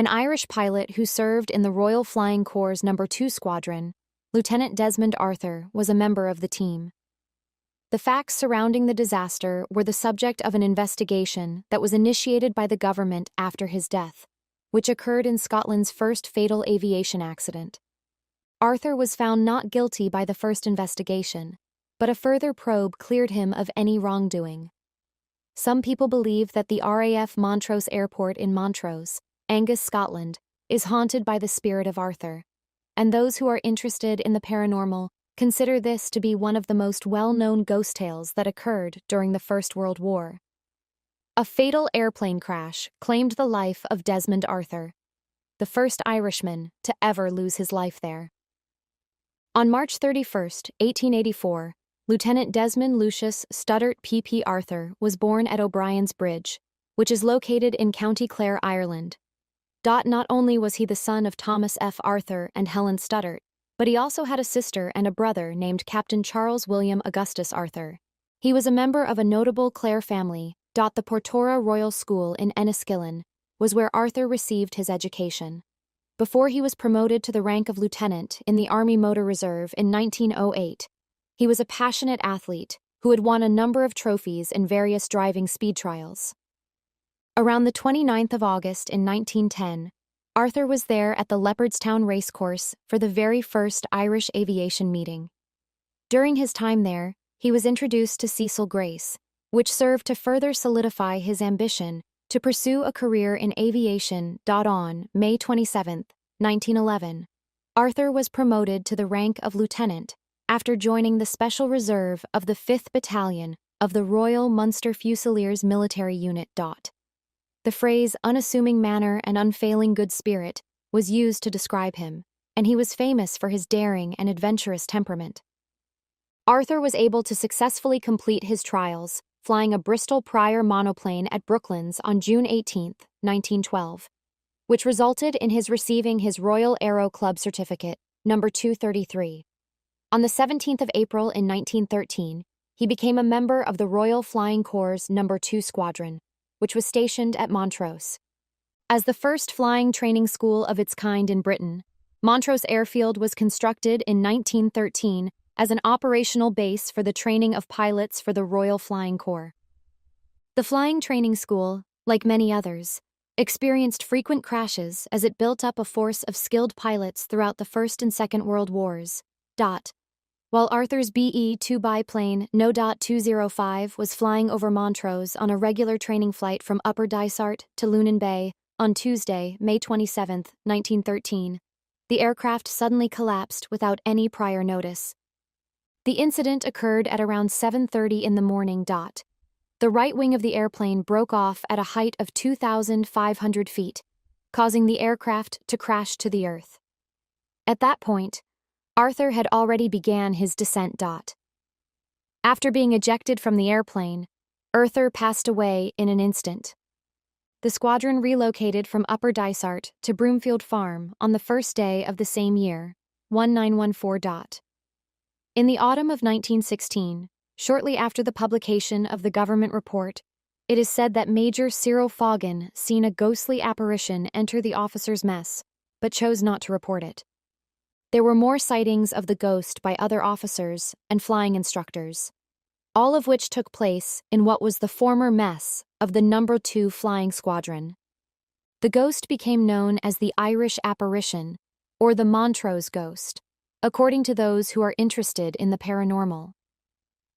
An Irish pilot who served in the Royal Flying Corps' No. 2 Squadron, Lieutenant Desmond Arthur, was a member of the team. The facts surrounding the disaster were the subject of an investigation that was initiated by the government after his death, which occurred in Scotland's first fatal aviation accident. Arthur was found not guilty by the first investigation, but a further probe cleared him of any wrongdoing. Some people believe that the RAF Montrose Airport in Montrose, Angus, Scotland, is haunted by the spirit of Arthur, and those who are interested in the paranormal consider this to be one of the most well-known ghost tales that occurred during the First World War. A fatal airplane crash claimed the life of Desmond Arthur, the first Irishman to ever lose his life there. On March 31, 1884, Lieutenant Desmond Lucius Studdert P.P. Arthur was born at O'Brien's Bridge, which is located in County Clare, Ireland. Not only was he the son of Thomas F. Arthur and Helen Studdert, but he also had a sister and a brother named Captain Charles William Augustus Arthur. He was a member of a notable Clare family. The Portora Royal School in Enniskillen was where Arthur received his education. Before he was promoted to the rank of lieutenant in the Army Motor Reserve in 1908, he was a passionate athlete who had won a number of trophies in various driving speed trials. Around the 29th of August in 1910, Arthur was there at the Leopardstown Racecourse for the very first Irish aviation meeting. During his time there, he was introduced to Cecil Grace, which served to further solidify his ambition to pursue a career in aviation. On May 27, 1911, Arthur was promoted to the rank of lieutenant after joining the Special Reserve of the 5th Battalion of the Royal Munster Fusiliers Military Unit. The phrase unassuming manner and unfailing good spirit was used to describe him, and he was famous for his daring and adventurous temperament. Arthur was able to successfully complete his trials, flying a Bristol Prior monoplane at Brooklands on June 18, 1912, which resulted in his receiving his Royal Aero Club certificate, No. 233. On the 17th of April in 1913, he became a member of the Royal Flying Corps' No. 2 Squadron, which was stationed at Montrose. As the first flying training school of its kind in Britain, Montrose Airfield was constructed in 1913 as an operational base for the training of pilots for the Royal Flying Corps. The flying training school, like many others, experienced frequent crashes as it built up a force of skilled pilots throughout the First and Second World Wars. While Arthur's BE-2 biplane No. 205 was flying over Montrose on a regular training flight from Upper Dysart to Lunan Bay on Tuesday, May 27, 1913, the aircraft suddenly collapsed without any prior notice. The incident occurred at around 7:30 in the morning. The right wing of the airplane broke off at a height of 2,500 feet, causing the aircraft to crash to the earth. At that point, Arthur had already began his descent. After being ejected from the airplane, Arthur passed away in an instant. The squadron relocated from Upper Dysart to Broomfield Farm on the first day of the same year, 1914. In the autumn of 1916, shortly after the publication of the government report, it is said that Major Cyril Foggen seen a ghostly apparition enter the officers' mess, but chose not to report it. There were more sightings of the ghost by other officers and flying instructors, all of which took place in what was the former mess of the No. 2 Flying Squadron. The ghost became known as the Irish Apparition, or the Montrose Ghost, according to those who are interested in the paranormal.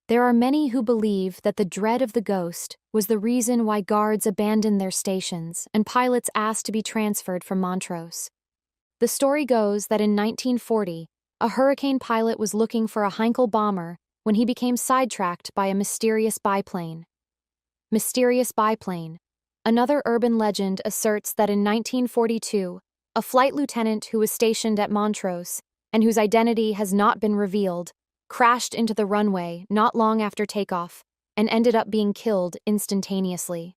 There are many who believe that the dread of the ghost was the reason why guards abandoned their stations and pilots asked to be transferred from Montrose. The story goes that in 1940, a Hurricane pilot was looking for a Heinkel bomber when he became sidetracked by a mysterious biplane. Mysterious biplane. Another urban legend asserts that in 1942, a flight lieutenant who was stationed at Montrose, and whose identity has not been revealed, crashed into the runway not long after takeoff and ended up being killed instantaneously.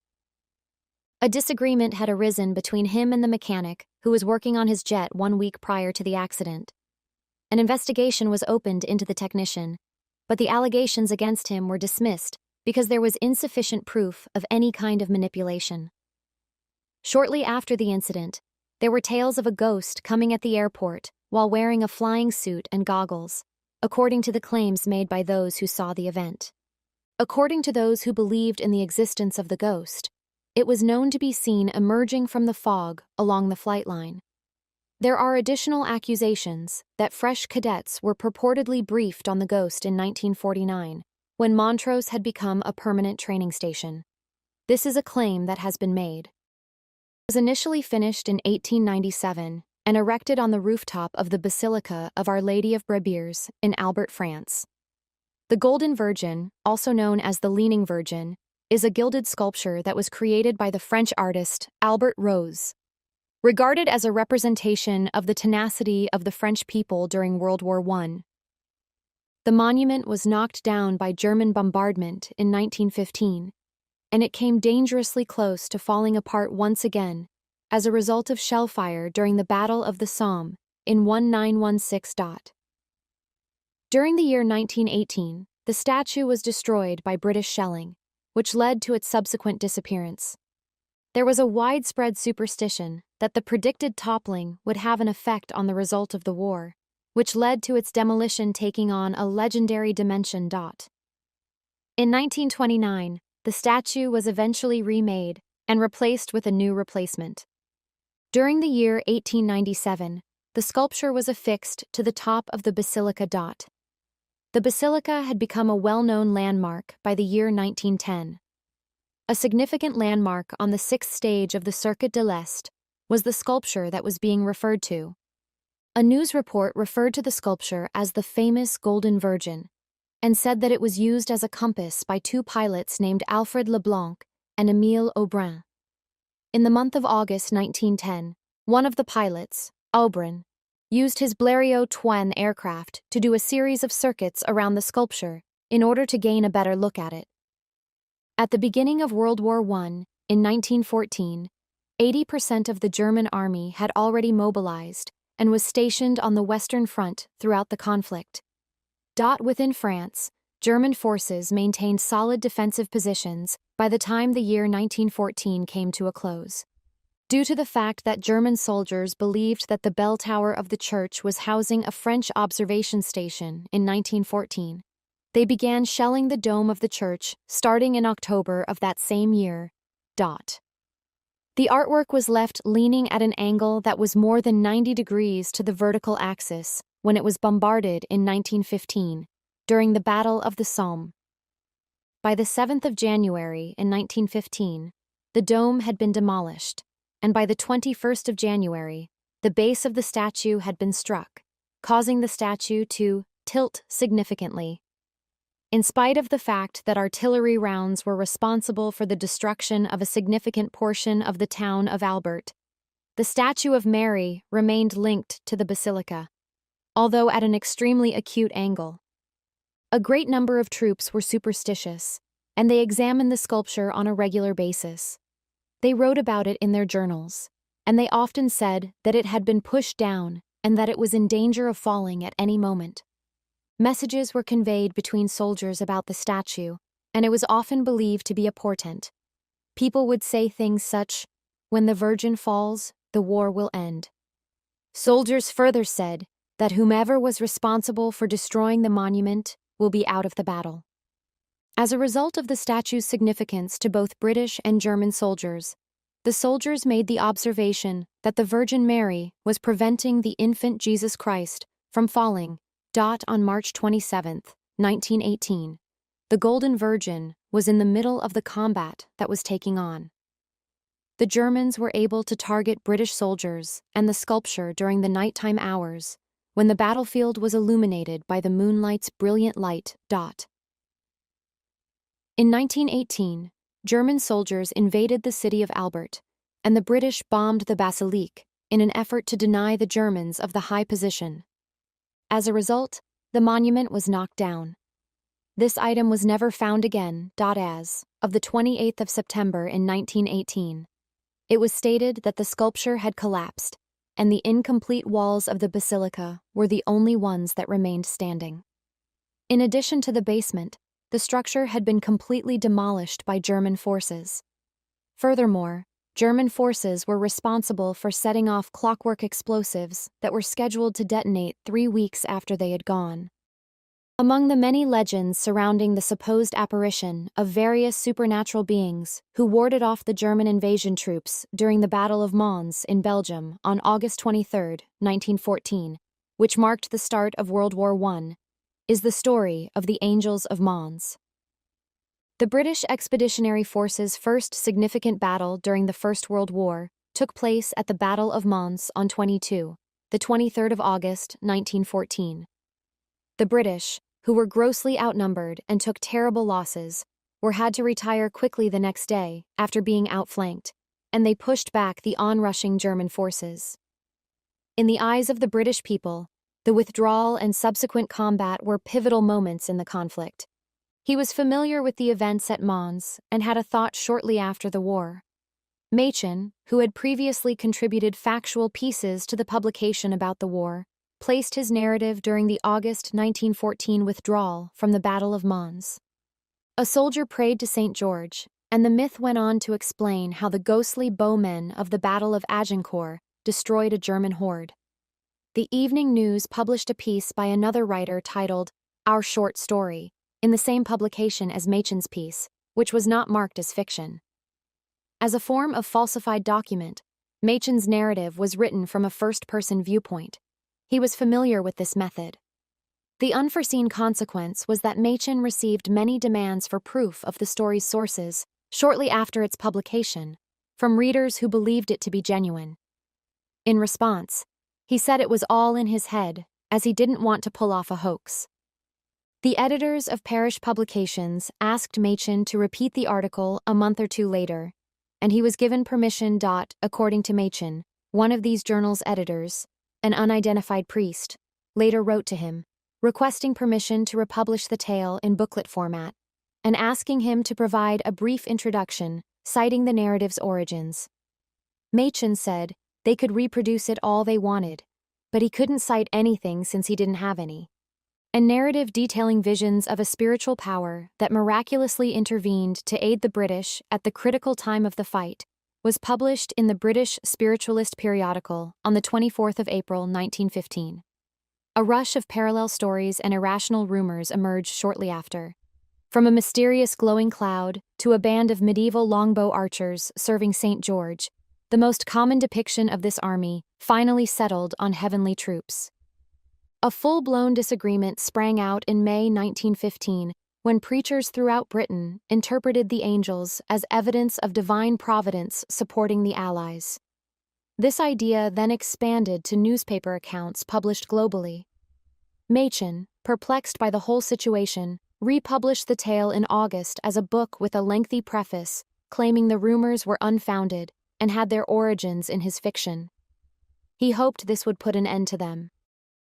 A disagreement had arisen between him and the mechanic who was working on his jet 1 week prior to the accident. An investigation was opened into the technician, but the allegations against him were dismissed because there was insufficient proof of any kind of manipulation. Shortly after the incident, There were tales of a ghost coming at the airport while wearing a flying suit and goggles, according to the claims made by those who saw the event. According to those who believed in the existence of the ghost, it was known to be seen emerging from the fog along the flight line. There are additional accusations that fresh cadets were purportedly briefed on the ghost in 1949, when Montrose had become a permanent training station. This is a claim that has been made. It was initially finished in 1897 and erected on the rooftop of the Basilica of Our Lady of Brebires in Albert, France. The Golden Virgin, also known as the Leaning Virgin, is a gilded sculpture that was created by the French artist Albert Rose. Regarded as a representation of the tenacity of the French people during World War I. The monument was knocked down by German bombardment in 1915, and it came dangerously close to falling apart once again as a result of shell fire during the Battle of the Somme in 1916. During the year 1918, the statue was destroyed by British shelling, which led to its subsequent disappearance. There was a widespread superstition that the predicted toppling would have an effect on the result of the war, which led to its demolition taking on a legendary dimension. In 1929, the statue was eventually remade and replaced with a new replacement. During the year 1897, the sculpture was affixed to the top of the basilica. The basilica had become a well-known landmark by the year 1910. A significant landmark on the sixth stage of the Circuit de l'Est was the sculpture that was being referred to. A news report referred to the sculpture as the famous Golden Virgin and said that it was used as a compass by two pilots named Alfred Leblanc and Émile Aubrin. In the month of August 1910, one of the pilots, Aubrin, used his Blériot-Twen aircraft to do a series of circuits around the sculpture in order to gain a better look at it. At the beginning of World War I, in 1914, 80% of the German army had already mobilized and was stationed on the Western Front throughout the conflict. Within France, German forces maintained solid defensive positions by the time the year 1914 came to a close. Due to the fact that German soldiers believed that the bell tower of the church was housing a French observation station in 1914, they began shelling the dome of the church starting in October of that same year. The artwork was left leaning at an angle that was more than 90 degrees to the vertical axis when it was bombarded in 1915, during the Battle of the Somme. By the 7th of January in 1915, the dome had been demolished, and by the 21st of January, the base of the statue had been struck, causing the statue to tilt significantly. In spite of the fact that artillery rounds were responsible for the destruction of a significant portion of the town of Albert, the statue of Mary remained linked to the basilica, although at an extremely acute angle. A great number of troops were superstitious, and they examined the sculpture on a regular basis. They wrote about it in their journals, and they often said that it had been pushed down and that it was in danger of falling at any moment. Messages were conveyed between soldiers about the statue, and it was often believed to be a portent. People would say things such, "When the Virgin falls, the war will end." Soldiers further said that whomever was responsible for destroying the monument will be out of the battle. As a result of the statue's significance to both British and German soldiers, the soldiers made the observation that the Virgin Mary was preventing the infant Jesus Christ from falling. On March 27, 1918, the Golden Virgin was in the middle of the combat that was taking on. The Germans were able to target British soldiers and the sculpture during the nighttime hours when the battlefield was illuminated by the moonlight's brilliant light. In 1918, German soldiers invaded the city of Albert, and the British bombed the basilique in an effort to deny the Germans of the high position. As a result, the monument was knocked down. This item was never found again. As of the 28th of September in 1918, it was stated that the sculpture had collapsed, and the incomplete walls of the basilica were the only ones that remained standing. In addition to the basement, the structure had been completely demolished by German forces. Furthermore, German forces were responsible for setting off clockwork explosives that were scheduled to detonate 3 weeks after they had gone. Among the many legends surrounding the supposed apparition of various supernatural beings who warded off the German invasion troops during the Battle of Mons in Belgium on August 23, 1914, which marked the start of World War I, is the story of the Angels of Mons. The British Expeditionary Force's first significant battle during the First World War took place at the Battle of Mons on the 23rd of August, 1914. The British, who were grossly outnumbered and took terrible losses, had to retire quickly the next day after being outflanked, and they pushed back the onrushing German forces. In the eyes of the British people, the withdrawal and subsequent combat were pivotal moments in the conflict. He was familiar with the events at Mons and had a thought shortly after the war. Machen, who had previously contributed factual pieces to the publication about the war, placed his narrative during the August 1914 withdrawal from the Battle of Mons. A soldier prayed to St. George, and the myth went on to explain how the ghostly bowmen of the Battle of Agincourt destroyed a German horde. The Evening News published a piece by another writer titled Our Short Story, in the same publication as Machen's piece, which was not marked as fiction. As a form of falsified document, Machen's narrative was written from a first-person viewpoint. He was familiar with this method. The unforeseen consequence was that Machen received many demands for proof of the story's sources shortly after its publication, from readers who believed it to be genuine. In response, he said it was all in his head, as he didn't want to pull off a hoax. The editors of parish publications asked Machen to repeat the article a month or two later, and he was given permission. According to Machen, one of these journals' editors, an unidentified priest, later wrote to him, requesting permission to republish the tale in booklet format, and asking him to provide a brief introduction citing the narrative's origins. Machen said they could reproduce it all they wanted, but he couldn't cite anything since he didn't have any. A narrative detailing visions of a spiritual power that miraculously intervened to aid the British at the critical time of the fight was published in the British Spiritualist periodical on the 24th of April 1915. A rush of parallel stories and irrational rumors emerged shortly after. From a mysterious glowing cloud to a band of medieval longbow archers serving St. George, the most common depiction of this army finally settled on heavenly troops. A full-blown disagreement sprang out in May 1915 when preachers throughout Britain interpreted the angels as evidence of divine providence supporting the Allies. This idea then expanded to newspaper accounts published globally. Machen, perplexed by the whole situation, republished the tale in August as a book with a lengthy preface, claiming the rumors were unfounded and had their origins in his fiction. He hoped this would put an end to them.